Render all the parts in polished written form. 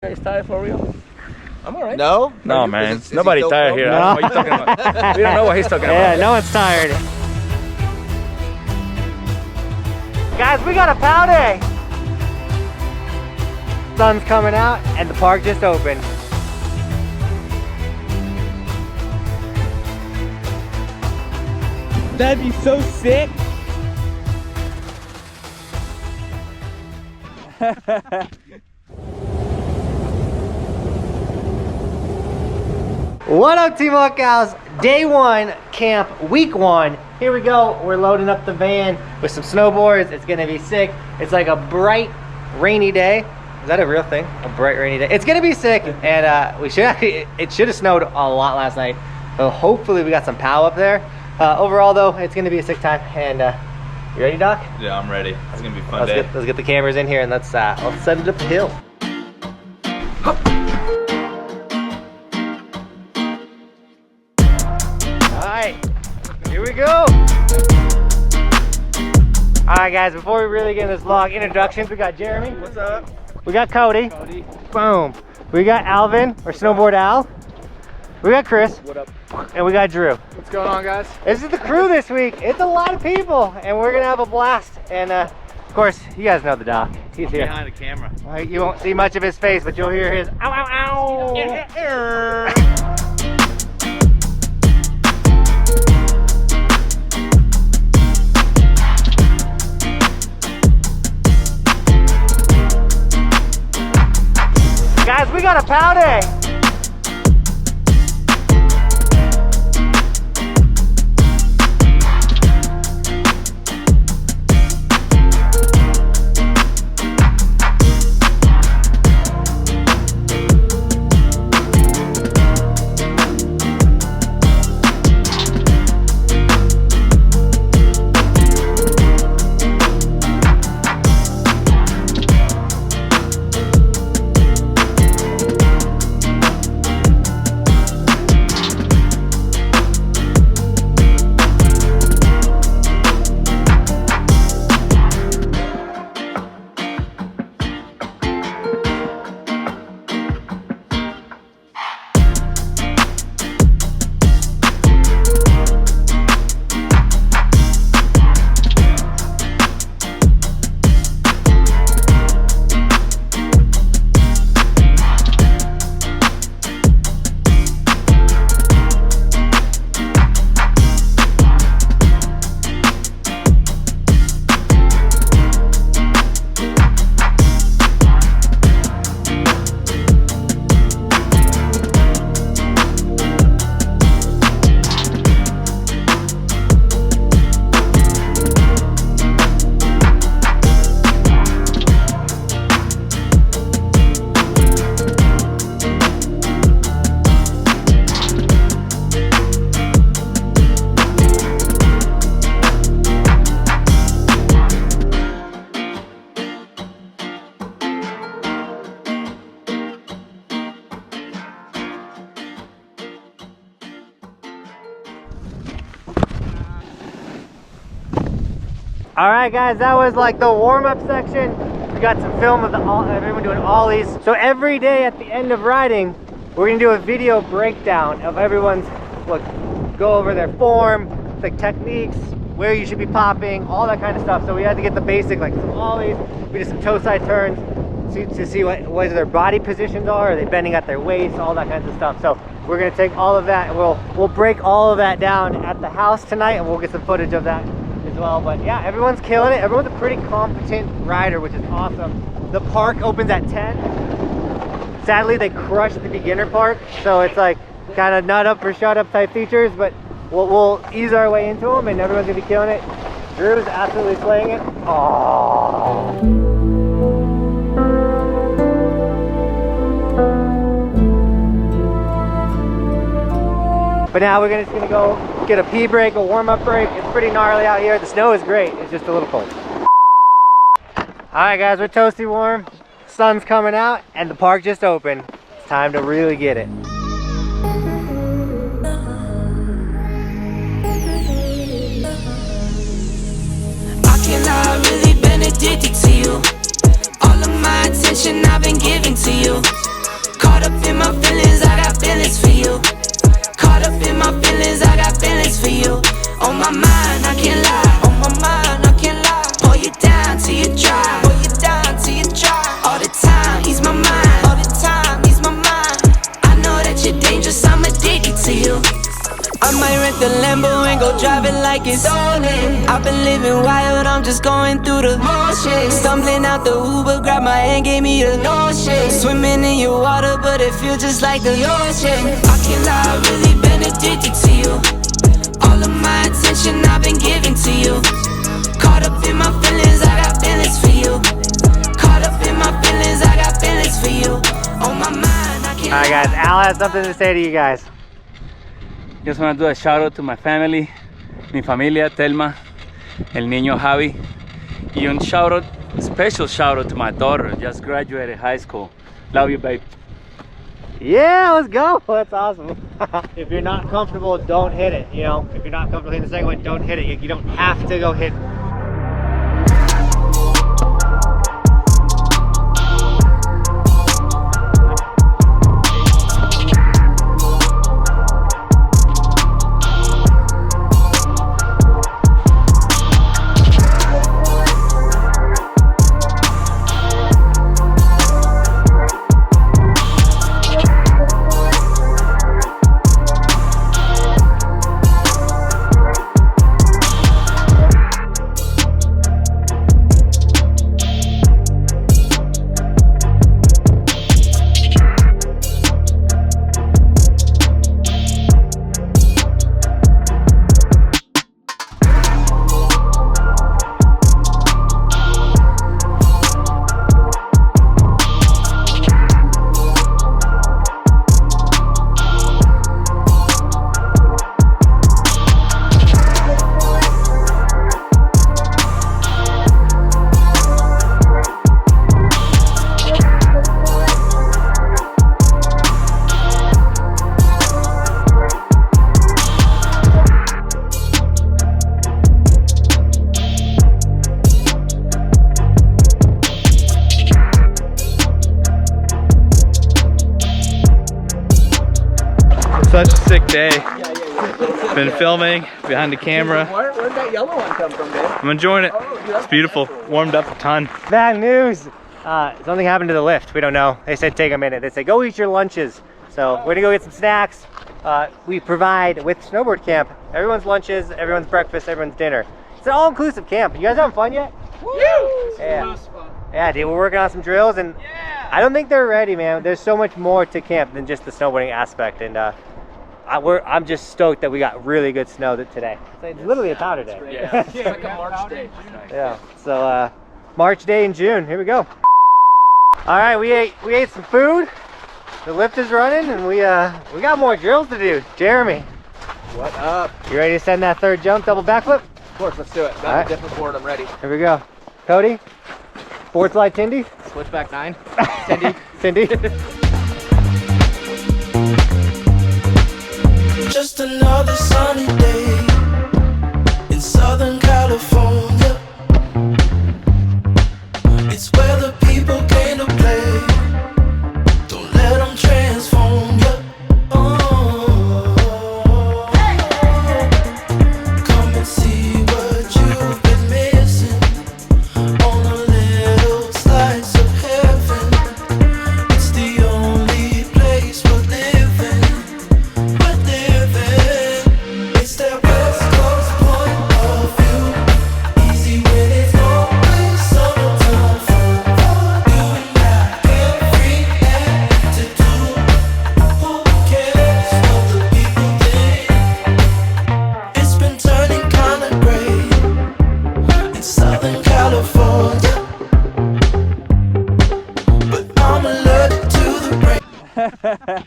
Is tired for real? I'm alright. No? No, man. Nobody's tired here. I don't know what you're talking about. We don't know what he's talking about. Yeah, no one's tired. Guys, we got a pow day. Sun's coming out and the park just opened. That'd be so sick. What up, Team Buckhouse? Day one, camp, week one. Here we go. We're loading up the van with some snowboards. It's gonna be sick. It's like a bright, rainy day. Is that a real thing? A bright, rainy day. It's gonna be sick, and we should actually. It should have snowed a lot last night. So hopefully we got some pow up there. Overall, though, it's gonna be a sick time. And you ready, Doc? Yeah, I'm ready. It's gonna be a fun day. Let's get the cameras in here and let's send it up the hill. Here we go. Alright guys, before we really get in this vlog, introductions. We got Jeremy. What's up? We got Cody. Boom. We got Alvin, or Snowboard Al. We got Chris. What up? And we got Drew. What's going on, guys? This is the crew this week. It's a lot of people and we're gonna have a blast. And of course, you guys know the doc. He's here. Behind the camera. You won't see much of his face, but you'll hear his ow ow ow. Guys, we got a pow day. Alright guys, that was like the warm-up section. We got some film of everyone doing ollies. So every day at the end of riding, we're gonna do a video breakdown of everyone's, go over their form, like techniques, where you should be popping, all that kind of stuff. So we had to get the basic, like some ollies, we did some toe side turns to see what their body positions are they bending at their waist, all that kinds of stuff. So we're gonna take all of that and we'll break all of that down at the house tonight and we'll get some footage of that as well. But yeah, everyone's killing it. Everyone's a pretty competent rider, which is awesome. The park opens at 10. Sadly, they crushed the beginner park, so it's like kind of nut up for shut up type features, but we'll ease our way into them and everyone's gonna be killing it. Drew's absolutely slaying it. Oh. But now we're just gonna go get a pee break, a warm-up break. It's pretty gnarly out here. The snow is great, it's just a little cold. All right guys, we're toasty warm. Sun's coming out and the park just opened. It's time to really get it. I cannot really been addicted to you. All of my my attention I've been giving to you. Caught up in my feelings, I got feelings for you. Caught up in my feelings, I got feelings for you. On my mind, I can't lie. On my mind, I can't lie. Pull you down till you dry. Pull you down till you dry. All the time, ease my mind. All the time, ease my mind. I know that you're dangerous, I'm addicted to you. I might rent the Lambo and go drive it like it's stolen. I've been living wild, I'm just going through the motions. Stumbling out the Uber, grab my hand, gave me the notion. Swimming in your water, but it feels just like the ocean. I can't lie, I've really been addicted to you. All of my attention I've been giving to you. Caught up in my feelings, I got feelings for you. Caught up in my feelings, I got feelings for you. On my mind, I can't lie. Alright guys, Al has something to say to you guys. Just want to do a shout out to my family, mi familia, Telma, el niño Javi, y un shout out, special shout out to my daughter, just graduated high school. Love you, babe. Yeah, let's go. That's awesome. If you're not comfortable, don't hit it. You know, if you're not comfortable hitting the second one, don't hit it. You don't have to go hit. Such a sick day. Been filming behind the camera. Where'd that yellow one come from, Dave? I'm enjoying it. It's beautiful. Warmed up a ton. Bad news. Something happened to the lift. We don't know. They said take a minute. They said go eat your lunches. So we're gonna go get some snacks. We provide with Snowboard Camp everyone's lunches, everyone's breakfast, everyone's dinner. It's an all-inclusive camp. You guys having fun yet? Woo! Yeah. Yeah, dude, we're working on some drills, and I don't think they're ready, man. There's so much more to camp than just the snowboarding aspect, and I'm just stoked that we got really good snow today. It's literally a powder day. Yeah, it's like a March day. Yeah. So March day in June. Here we go. All right, we ate some food. The lift is running, and we got more drills to do. Jeremy, What up? you ready to send that third jump, double backflip? Of course, let's do it. Got Alright. a different board, I'm ready. Here we go. Cody, board slide Tindy. Switchback 9. Cindy. Cindy. Just another sunny day in Southern California. It's where the people came to play. Don't let them transform you. Come and see what you've been missing on a little slice of heaven. It's the only place we're living. It's that West Coast point of view. Easy when it's always summertime fun. You and I carefree attitude. Who cares what the people think? It's been turning kinda gray in Southern California, but I'm allergic to the rain.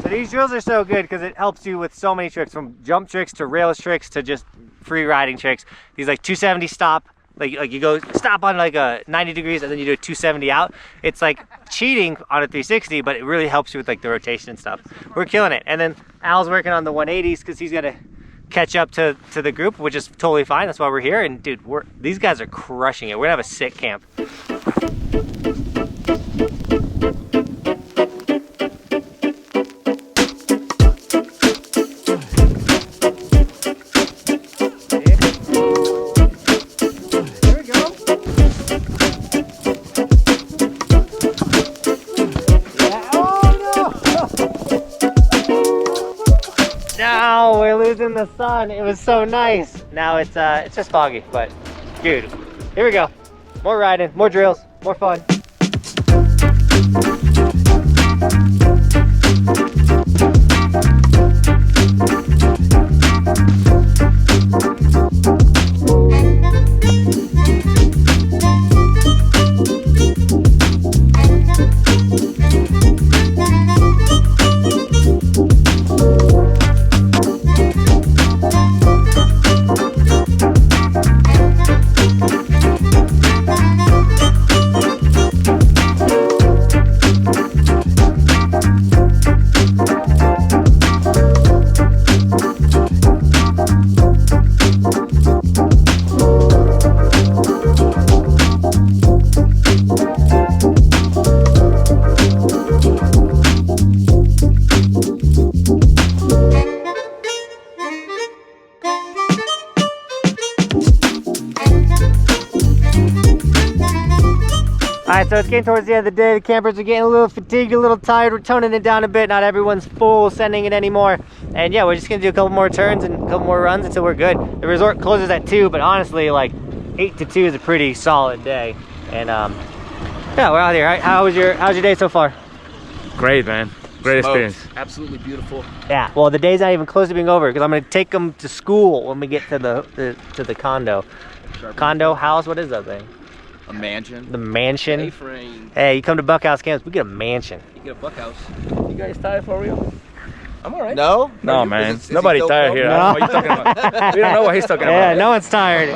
So these drills are so good because it helps you with so many tricks, from jump tricks to rails tricks to just free riding tricks. These like 270 stop, like you go stop on like a 90 degrees and then you do a 270 out. It's like cheating on a 360, but it really helps you with like the rotation and stuff. We're killing it. And then Al's working on the 180s because he's got to catch up to the group, which is totally fine. That's why we're here. And dude, these guys are crushing it. We're gonna have a sick camp. No, we're losing the sun. It was so nice. Now it's just foggy, but dude, here we go. More riding, more drills, more fun. Alright, so it's getting towards the end of the day. The campers are getting a little fatigued, a little tired. We're toning it down a bit. Not everyone's full sending it anymore. And yeah, we're just gonna do a couple more turns and a couple more runs until we're good. The resort closes at 2, but honestly, like 8 to 2 is a pretty solid day. And yeah, we're out here. How's your day so far? Great, man. Great experience. Absolutely beautiful. Yeah. Well, the day's not even close to being over because I'm gonna take them to school when we get to the condo. Condo house. What is that thing? A mansion. The mansion. A-frame. Hey, you come to Buckhouse Camps, we get a mansion. You get a Buckhouse. You guys tired for real? I'm alright. No? No, man. Is he Nobody so tired broke? here. I don't know what you're talking about. We don't know what he's talking Yeah, about. no one's tired.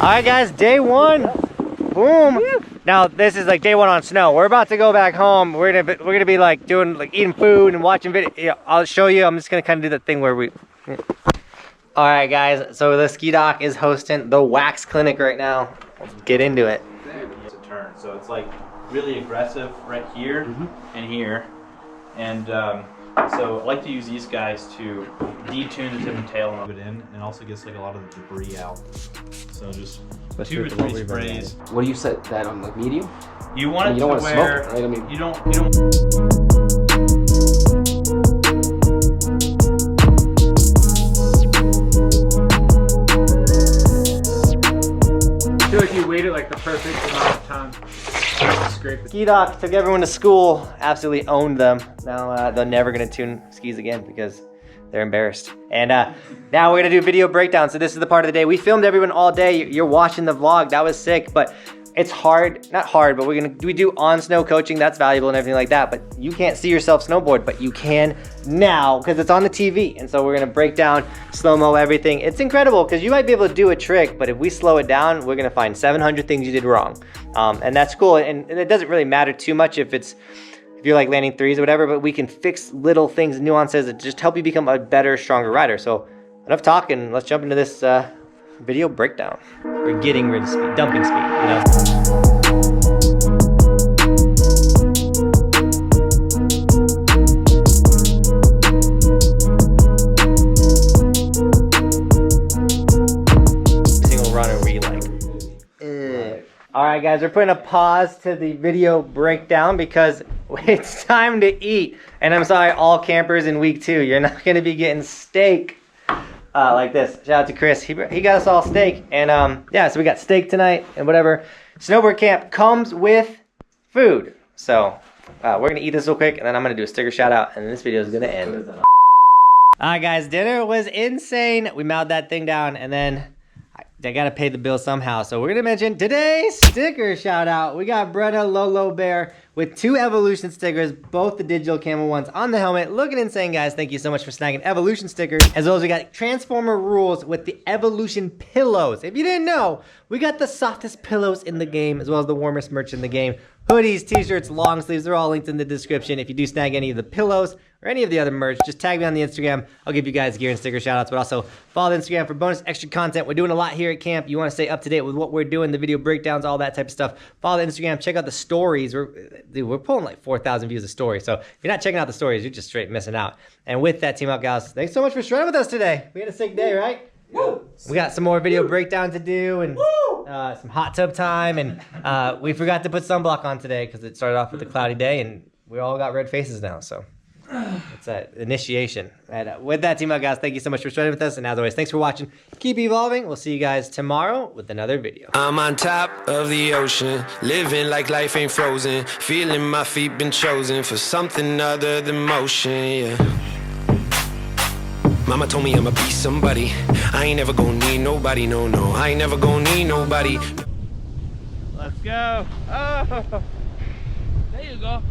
All right, guys, day one, boom. Now this is like day one on snow. We're about to go back home. We're gonna be like doing like eating food and watching video. Yeah, I'll show you. I'm just gonna kind of do the thing where we. All right, guys. So the ski dock is hosting the wax clinic right now. Let's get into it. It's a turn, so it's like really aggressive right here and here. And so I like to use these guys to detune the tip and tail and rub it in, and also gets like a lot of the debris out. So just 2 or 3 sprays. What do you set that on, like medium? You want it you don't to want to where smoke it, right? I mean, you don't. I feel like you waited like the perfect amount of time to scrape the Ski doc took everyone to school, absolutely owned them. Now they're never gonna tune skis again because they're embarrassed. And now we're gonna do video breakdown. So this is the part of the day. We filmed everyone all day. You're watching the vlog, that was sick, but it's hard, not hard, but we do on snow coaching, that's valuable and everything like that, but you can't see yourself snowboard, but you can now because it's on the TV. And so we're gonna break down, slow-mo everything. It's incredible because you might be able to do a trick, but if we slow it down, we're gonna find 700 things you did wrong. And that's cool, and it doesn't really matter too much if you're like landing threes or whatever, but we can fix little things, nuances that just help you become a better, stronger rider. So enough talking, let's jump into this video breakdown. We're getting rid of speed, dumping speed, you know? Single runner where you like, All right, guys, we're putting a pause to the video breakdown because it's time to eat. And I'm sorry, all campers in week 2, you're not gonna be getting steak like this. Shout out to Chris, he got us all steak. And yeah, so we got steak tonight and whatever. Snowboard camp comes with food. So we're gonna eat this real quick and then I'm gonna do a sticker shout out and this video is gonna end. All right, guys, dinner was insane. We mowed that thing down and then they gotta pay the bill somehow. So we're gonna mention today's sticker shout out. We got Brenna Lolo Bear with 2 Evolution stickers, both the digital camel ones on the helmet. Looking insane, guys. Thank you so much for snagging Evolution stickers. As well as we got Transformer Rules with the Evolution pillows. If you didn't know, we got the softest pillows in the game, as well as the warmest merch in the game. Hoodies, t-shirts, long sleeves, they're all linked in the description. If you do snag any of the pillows or any of the other merch, just tag me on the Instagram. I'll give you guys gear and sticker shout outs, but also follow the Instagram for bonus extra content. We're doing a lot here at camp. You want to stay up to date with what we're doing, the video breakdowns, all that type of stuff. Follow the Instagram, check out the stories. We're pulling like 4,000 views a story. So if you're not checking out the stories, you're just straight missing out. And with that, Team Out Gals, thanks so much for shredding with us today. We had a sick day, right? Woo. We got some more video breakdown to do and some hot tub time. And we forgot to put sunblock on today because it started off with a cloudy day and we all got red faces now. So it's that initiation. And with that, Team Out Guys, thank you so much for shredding with us. And as always, thanks for watching. Keep evolving. We'll see you guys tomorrow with another video. I'm on top of the ocean, living like life ain't frozen, feeling my feet been chosen for something other than motion, yeah. Mama told me I'ma be somebody. I ain't never gonna need nobody, no, no. I ain't never gonna need nobody. Let's go. Oh. There you go.